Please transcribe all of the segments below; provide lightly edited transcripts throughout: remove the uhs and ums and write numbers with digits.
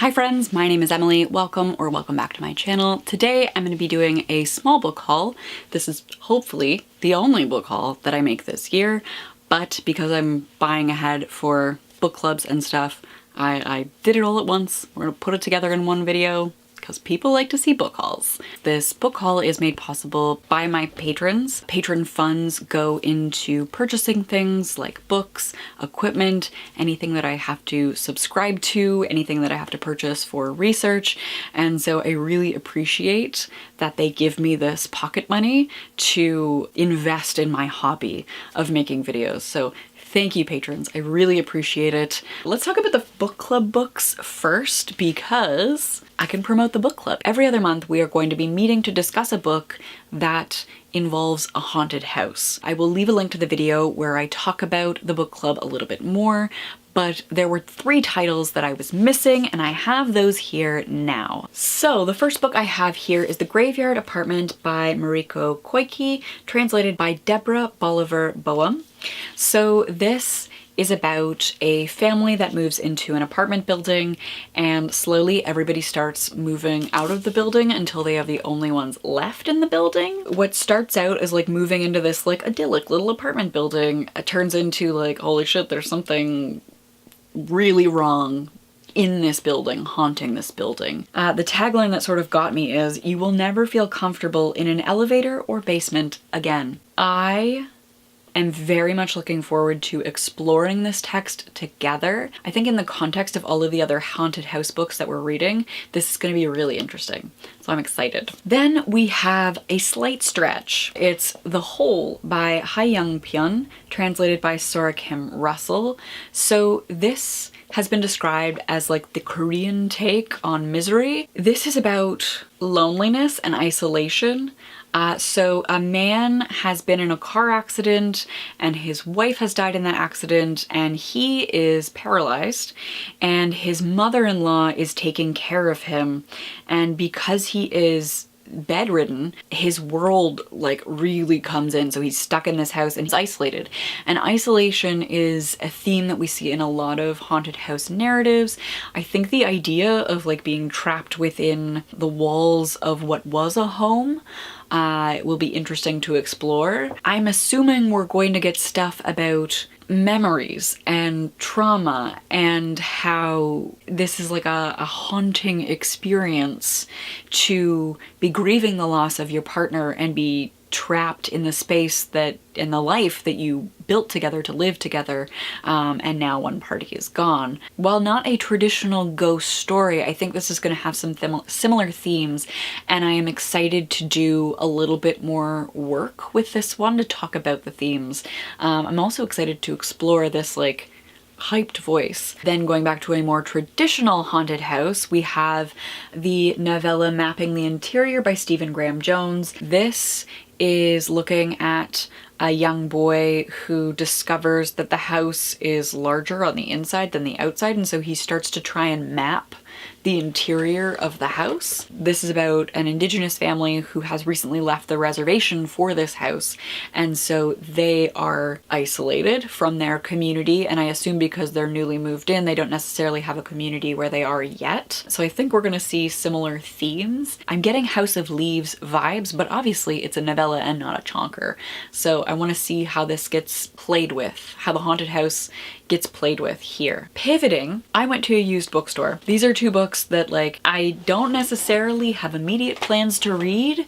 Hi friends, my name is Emily. Welcome back to my channel. Today I'm going to be doing a small book haul. This is hopefully the only book haul that I make this year, but because I'm buying ahead for book clubs and stuff, I did it all at once. We're going to put it together in one video because people like to see book hauls. This book haul is made possible by my patrons. Patron funds go into purchasing things like books, equipment, anything that I have to subscribe to, anything that I have to purchase for research. And so I really appreciate that they give me this pocket money to invest in my hobby of making videos. So thank you, patrons. I really appreciate it. Let's talk about the book club books first because I can promote the book club. Every other month, we are going to be meeting to discuss a book that involves a haunted house. I will leave a link to the video where I talk about the book club a little bit more, but there were 3 titles that I was missing and I have those here now. So the first book I have here is The Graveyard Apartment by Mariko Koike, translated by Deborah Boehm. So this is about a family that moves into an apartment building and slowly everybody starts moving out of the building until they are the only ones left in the building. What starts out as like moving into this like idyllic little apartment building turns into like, holy shit, there's something really wrong in this building, haunting this building. The tagline that sort of got me is, "You will never feel comfortable in an elevator or basement again." I am very much looking forward to exploring this text together. I think in the context of all of the other haunted house books that we're reading, this is going to be really interesting. So I'm excited. Then we have a slight stretch. It's The Hole by Hye-Young Pyun, translated by Sora Kim Russell. So this has been described as like the Korean take on Misery. This is about loneliness and isolation. So a man has been in a car accident and his wife has died in that accident and he is paralyzed and his mother-in-law is taking care of him, and because he is bedridden, his world like really comes in, so he's stuck in this house and he's isolated. And isolation is a theme that we see in a lot of haunted house narratives. I think the idea of like being trapped within the walls of what was a home will be interesting to explore. I'm assuming we're going to get stuff about memories and trauma and how this is like a haunting experience to be grieving the loss of your partner and be trapped in the space that in the life that you built together to live together, and now one party is gone. While not a traditional ghost story, I think this is going to have some similar themes, and I am excited to do a little bit more work with this one to talk about the themes. I'm also excited to explore this like hyped voice. Then going back to a more traditional haunted house, we have the novella Mapping the Interior by Stephen Graham Jones. This is looking at a young boy who discovers that the house is larger on the inside than the outside, and so he starts to try and map the interior of the house. This is about an indigenous family who has recently left the reservation for this house, and so they are isolated from their community, and I assume because they're newly moved in, they don't necessarily have a community where they are yet. So I think we're gonna see similar themes. I'm getting House of Leaves vibes, but obviously it's a novella and not a chonker. So I wanna see how this gets played with, how the haunted house gets played with here. Pivoting, I went to a used bookstore. These are 2 books that like I don't necessarily have immediate plans to read,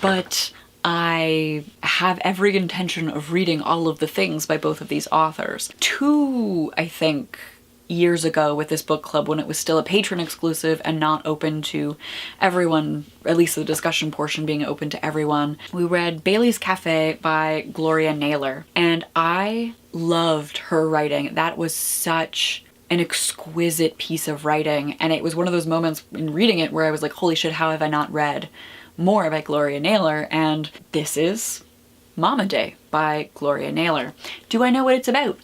but I have every intention of reading all of the things by both of these authors. 2, I think, years ago with this book club when it was still a patron exclusive and not open to everyone, at least the discussion portion being open to everyone. We read Bailey's Cafe by Gloria Naylor, and I loved her writing. That was such an exquisite piece of writing, and it was one of those moments in reading it where I was like, holy shit, how have I not read more by Gloria Naylor? And this is Mama Day by Gloria Naylor. Do I know what it's about?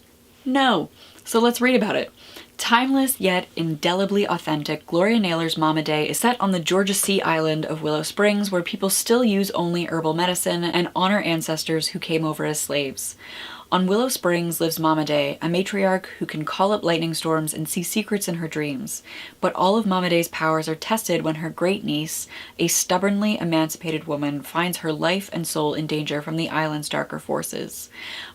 No. So let's read about it. Timeless yet indelibly authentic, Gloria Naylor's Mama Day is set on the Georgia Sea island of Willow Springs, where people still use only herbal medicine and honor ancestors who came over as slaves. On Willow Springs lives Mama Day, a matriarch who can call up lightning storms and see secrets in her dreams. But all of Mama Day's powers are tested when her great niece, a stubbornly emancipated woman, finds her life and soul in danger from the island's darker forces.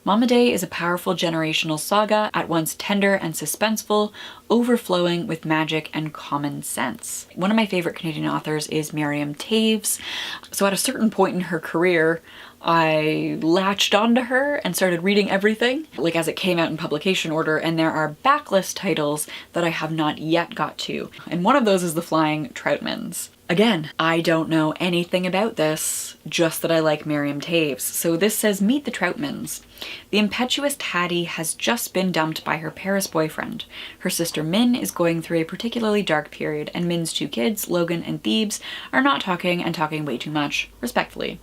Mama Day is a powerful generational saga, at once tender and suspenseful, overflowing with magic and common sense. One of my favorite Canadian authors is Miriam Toews. So at a certain point in her career, I latched onto her and started reading everything, like as it came out in publication order, and there are backlist titles that I have not yet got to. And one of those is The Flying Troutmans. Again, I don't know anything about this, just that I like Miriam Toews. So this says, meet the Troutmans. The impetuous Hattie has just been dumped by her Paris boyfriend. Her sister Min is going through a particularly dark period, and Min's two kids, Logan and Thebes, are not talking and talking way too much, respectfully.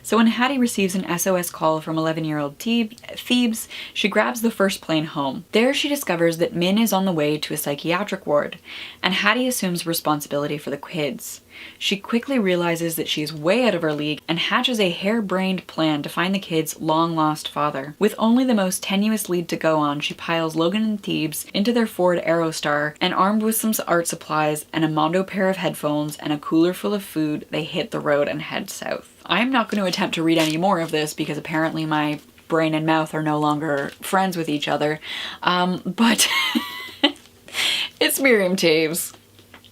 So when Hattie receives an SOS call from 11-year-old Thebes, she grabs the first plane home. There she discovers that Min is on the way to a psychiatric ward, and Hattie assumes responsibility for the kids. She quickly realizes that she is way out of her league and hatches a harebrained plan to find the kids' long-lost father. With only the most tenuous lead to go on, she piles Logan and Thebes into their Ford Aerostar, and armed with some art supplies and a Mondo pair of headphones and a cooler full of food, they hit the road and head south. I'm not going to attempt to read any more of this because apparently my brain and mouth are no longer friends with each other, but it's Miriam Toews.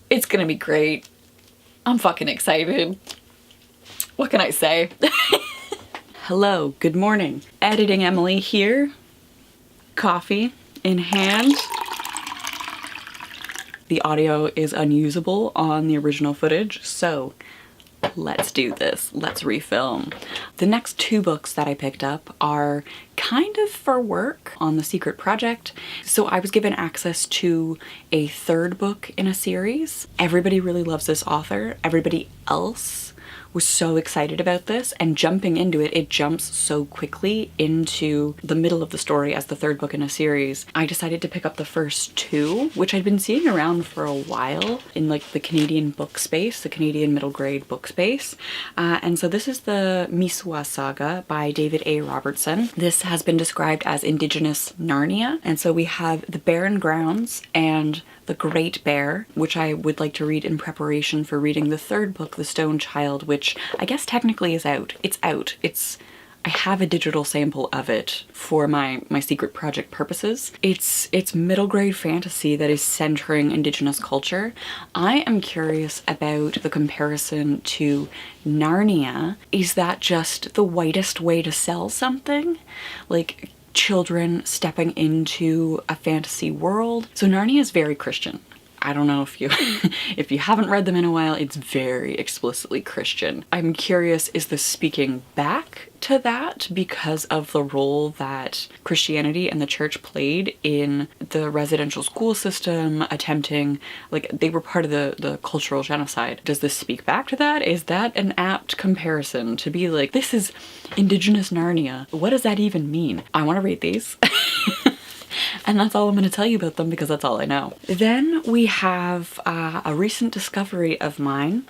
It's gonna be great. I'm fucking excited. What can I say? Hello, good morning. Editing Emily here. Coffee in hand. The audio is unusable on the original footage, so let's do this. Let's refilm. The next two books that I picked up are kind of for work on the secret project. So I was given access to a third book in a series. Everybody really loves this author. Everybody else was so excited about this, and jumping into it, it jumps so quickly into the middle of the story as the third book in a series. I decided to pick up the first two, which I'd been seeing around for a while in like the Canadian book space, the Canadian middle grade book space. And so this is the Miswa Saga by David A. Robertson. This has been described as Indigenous Narnia. And so we have the Barren Grounds and The Great Bear, which I would like to read in preparation for reading the third book, The Stone Child, which I guess technically is out. It's out. I have a digital sample of it for my secret project purposes. It's middle grade fantasy that is centering Indigenous culture. I am curious about the comparison to Narnia. Is that just the whitest way to sell something? Like children stepping into a fantasy world? So Narnia is very Christian. I don't know if you if you haven't read them in a while, it's very explicitly Christian. I'm curious, is this speaking back to that because of the role that Christianity and the church played in the residential school system, attempting, like they were part of the cultural genocide? Does this speak back to that? Is that an apt comparison to be like, this is Indigenous Narnia? What does that even mean? I want to read these. And that's all I'm going to tell you about them because that's all I know. Then we have a recent discovery of mine.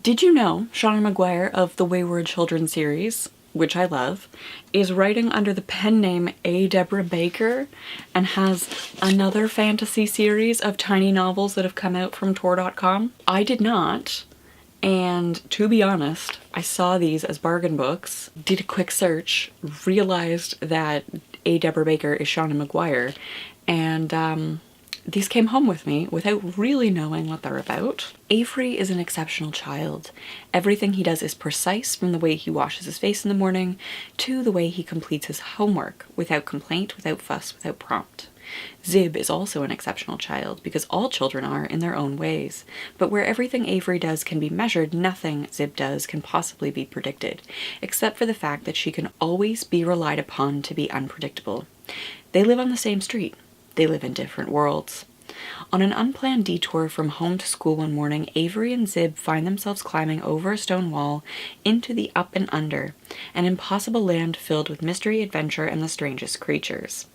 Did you know Shauna Maguire of the Wayward Children series, which I love, is writing under the pen name A. Deborah Baker and has another fantasy series of tiny novels that have come out from Tor.com? I did not. And to be honest, I saw these as bargain books, did a quick search, realized that A. Deborah Baker is Shauna Maguire, and these came home with me without really knowing what they're about. Avery is an exceptional child. Everything he does is precise, from the way he washes his face in the morning to the way he completes his homework, without complaint, without fuss, without prompt. Zib is also an exceptional child, because all children are in their own ways. But where everything Avery does can be measured, nothing Zib does can possibly be predicted, except for the fact that she can always be relied upon to be unpredictable. They live on the same street. They live in different worlds. On an unplanned detour from home to school one morning, Avery and Zib find themselves climbing over a stone wall into the up and under, an impossible land filled with mystery, adventure, and the strangest creatures.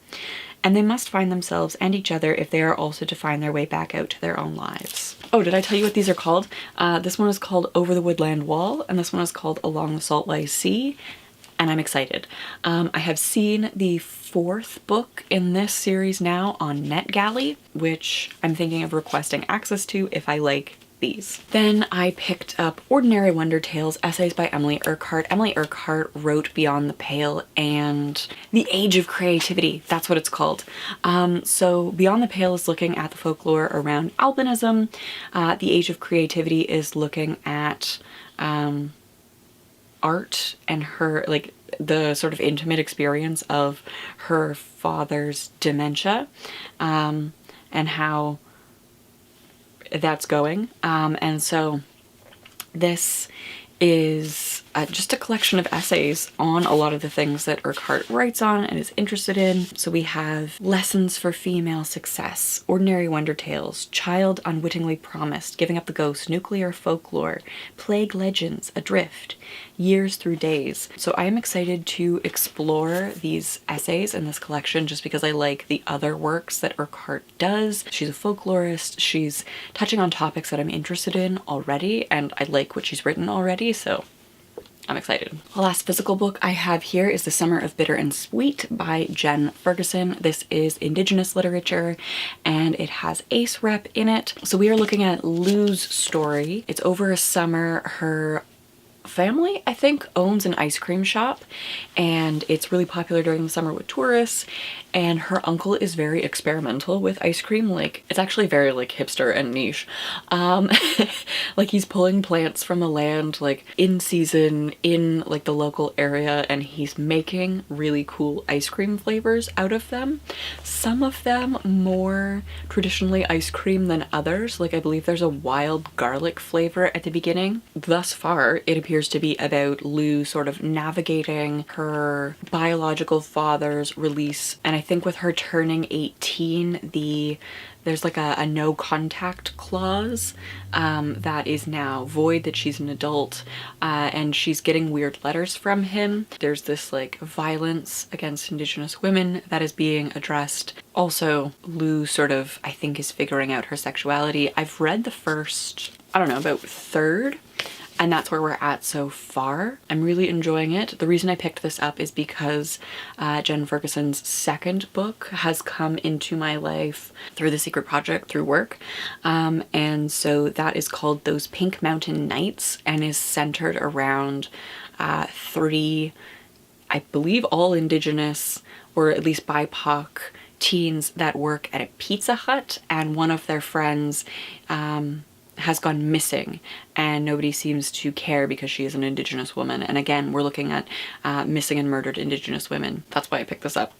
And they must find themselves and each other if they are also to find their way back out to their own lives. Oh, did I tell you what these are called? This one is called Over the Woodland Wall, and this one is called Along the Saltwise Sea. and I'm excited. I have seen the 4th book in this series now on NetGalley, which I'm thinking of requesting access to if I like these. Then I picked up Ordinary Wonder Tales, essays by Emily Urquhart. Emily Urquhart wrote Beyond the Pale and The Age of Creativity. That's what it's called. So Beyond the Pale is looking at the folklore around albinism. The Age of Creativity is looking at art and her, like, the sort of intimate experience of her father's dementia, and how that's going. And so this is just a collection of essays on a lot of the things that Urquhart writes on and is interested in. So we have Lessons for Female Success, Ordinary Wonder Tales, Child Unwittingly Promised, Giving Up the Ghost, Nuclear Folklore, Plague Legends, Adrift, Years Through Days. So I am excited to explore these essays in this collection just because I like the other works that Urquhart does. She's a folklorist, she's touching on topics that I'm interested in already, and I like what she's written already, so I'm excited. The last physical book I have here is The Summer of Bitter and Sweet by Jen Ferguson. This is Indigenous literature and it has Ace Rep in it. So we are looking at Lou's story. It's over a summer. Her family, I think, owns an ice cream shop and it's really popular during the summer with tourists, and her uncle is very experimental with ice cream. Like, it's actually very like hipster and niche. Like, he's pulling plants from the land like in season in like the local area, and he's making really cool ice cream flavors out of them. Some of them more traditionally ice cream than others. Like, I believe there's a wild garlic flavor at the beginning. Thus far it appears to be about Lou sort of navigating her biological father's release, and I think with her turning 18, there's like a no contact clause that is now void, that she's an adult, and she's getting weird letters from him. There's this like violence against Indigenous women that is being addressed. Also, Lou sort of, I think, is figuring out her sexuality. I've read the first, I don't know, about 1/3. And that's where we're at so far. I'm really enjoying it. The reason I picked this up is because Jen Ferguson's 2nd book has come into my life through the Secret Project, through work. And so that is called Those Pink Mountain Nights and is centered around 3, I believe, all Indigenous or at least BIPOC teens that work at a Pizza Hut, and one of their friends has gone missing and nobody seems to care because she is an Indigenous woman. And again, we're looking at missing and murdered Indigenous women. That's why I picked this up.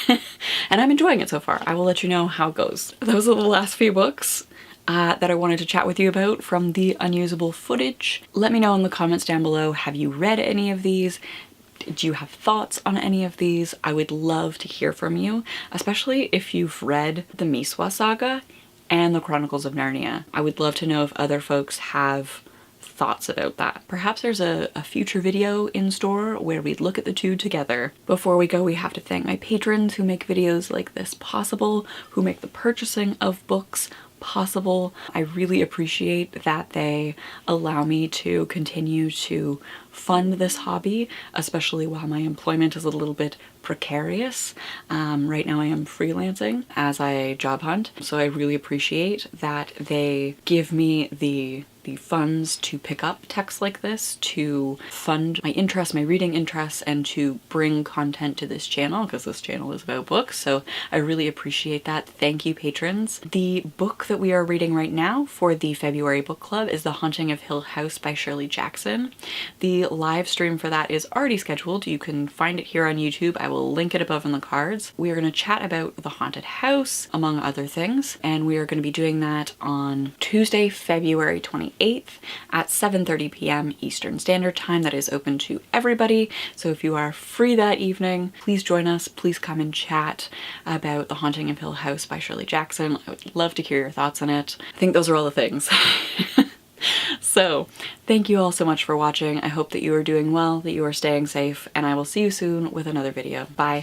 And I'm enjoying it so far. I will let you know how it goes. Those are the last few books that I wanted to chat with you about from the unusable footage. Let me know in the comments down below, have you read any of these? Do you have thoughts on any of these? I would love to hear from you, especially if you've read the Miswa saga and the Chronicles of Narnia. I would love to know if other folks have thoughts about that. Perhaps there's a future video in store where we look at the two together. Before we go, we have to thank my patrons who make videos like this possible, who make the purchasing of books possible. I really appreciate that they allow me to continue to fund this hobby, especially while my employment is a little bit precarious. Right now I am freelancing as I job hunt, so I really appreciate that they give me the funds to pick up texts like this, to fund my interests, my reading interests, and to bring content to this channel, because this channel is about books, so I really appreciate that. Thank you, patrons. The book that we are reading right now for the February book club is The Haunting of Hill House by Shirley Jackson. The live stream for that is already scheduled. You can find it here on YouTube. I will link it above in the cards. We are going to chat about the haunted house, among other things, and we are going to be doing that on Tuesday, February 28th at 7:30 p.m. Eastern Standard Time. That is open to everybody, so if you are free that evening, please join us. Please come and chat about The Haunting of Hill House by Shirley Jackson. I would love to hear your thoughts on it. I think those are all the things. So thank you all so much for watching. I hope that you are doing well, that you are staying safe, and I will see you soon with another video. Bye.